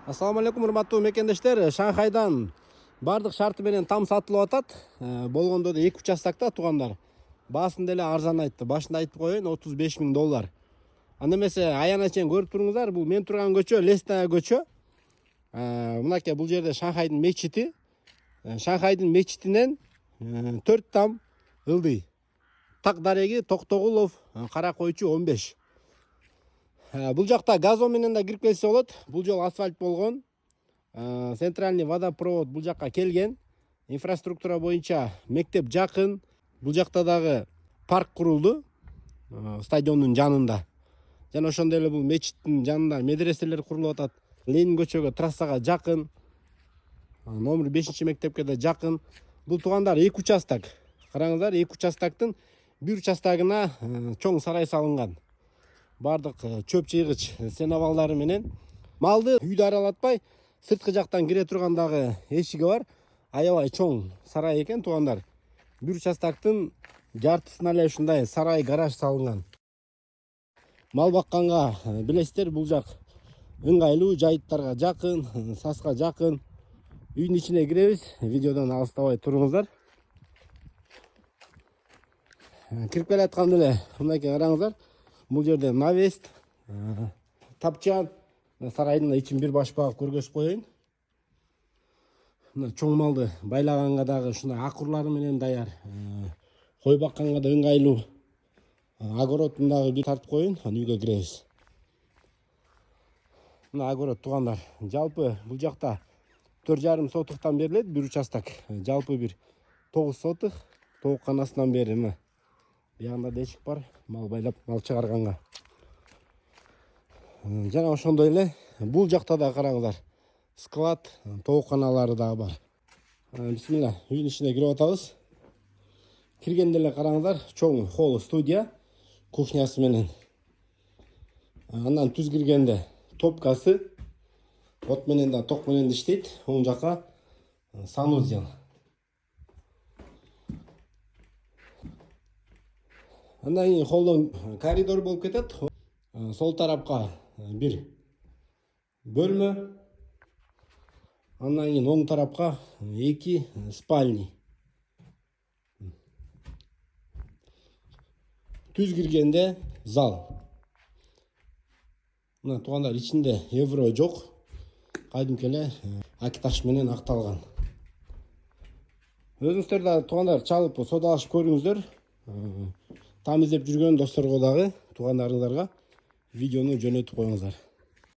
Assalamu alaikum, урматтуу мекендештер. Шанхайдан бардык шарты менен там сатылып атат. Болгондо да 2 участокта туугандар. Баасын деле арзан айтты. Башында айтып коеюн, $35.000. Анда эмесе аяна чейин көрүп туруңуздар, бул мен турган көчө, Лесная көчө. Мынакей бул жерде Шанхайдын мечити. Шанхайдын мечитинен 4 там ылдый. Так дареги Токтогулов, Кара койчу 15. Бул жакта газон менен да кирип келсе болот. Бул жол асфальт болгон. Центральный водопровод бул жакка келген. Инфраструктура боюнча мектеп жакын. Бул жакта дагы парк курулду. Стадиондун жанында. Жана ошондой эле бул мечиттин жанында медреселер курулуп атат. Ленин көчөгө, трассага жакын. Номер 5 мектепке да жакын. Бул туугандар 2 участок. Караңыздар, 2 участоктун бир участогуна чоң сарай салынган. Бардык чөп чыйгыч сенабалдары менен малды үйдө аралатпай сырткы жактан кире турган дагы эшиги бар. Аябай чоң сарай экен туугандар. Бир участоктун жартысына эле ушундай сарай гараж салынган. Мал бакканга билесиздер, бул жак ыңгайлуу, жайыттарга жакын, саска жакын. Үйдүн ичине киребиз. Видеодон алыстабай туруңуздар. Кирип келатканда эле мынакей караңыздар. Бул жерде навес, тапчан, сарайдын ичин бир башпагы көргөзүп коеюн. Мына чоң малды байлаганга дагы ушундай акурлары менен даяр. Кой бакканга да ыңгайлуу. Огородун дагы бир тартып коеюн, аны үйгө киребиз. Мына огород туугандар. Жалпы бул жакта 4,5 сотыктан берилет бир участок. Жалпы бир 9 сотык, тоок канасынан бери мына. Бuyagында дешик бар, мал байлап, мал чыгарганга. Жана ошондой эле бул жакта да караңыздар. Склад, тоок каналары да бар. Бисмилла, үйдүн ичине кирип атабыз. Киргенде эле караңыздар, чоң холл студия, кухнясы менен. Андан түз киргенде топкасы, от менен да ток менен иштейт. Оң жакка санузел. Андан кийин холдон коридор болуп кетет. Сол тарапка бир бөлмө. Андан кийин оң тарапка 2 спальни. Түз киргенде зал. Мына туугандар, ичинде евро жок. Кайдымкы эле акиташ менен акталган. Өзүңүздөр да туугандар чалып содалашып көрүңүздөр. Там издеп жүргөн досторго дагы, туугандарыңыздарга видеону жөнөтүп коюңуздар.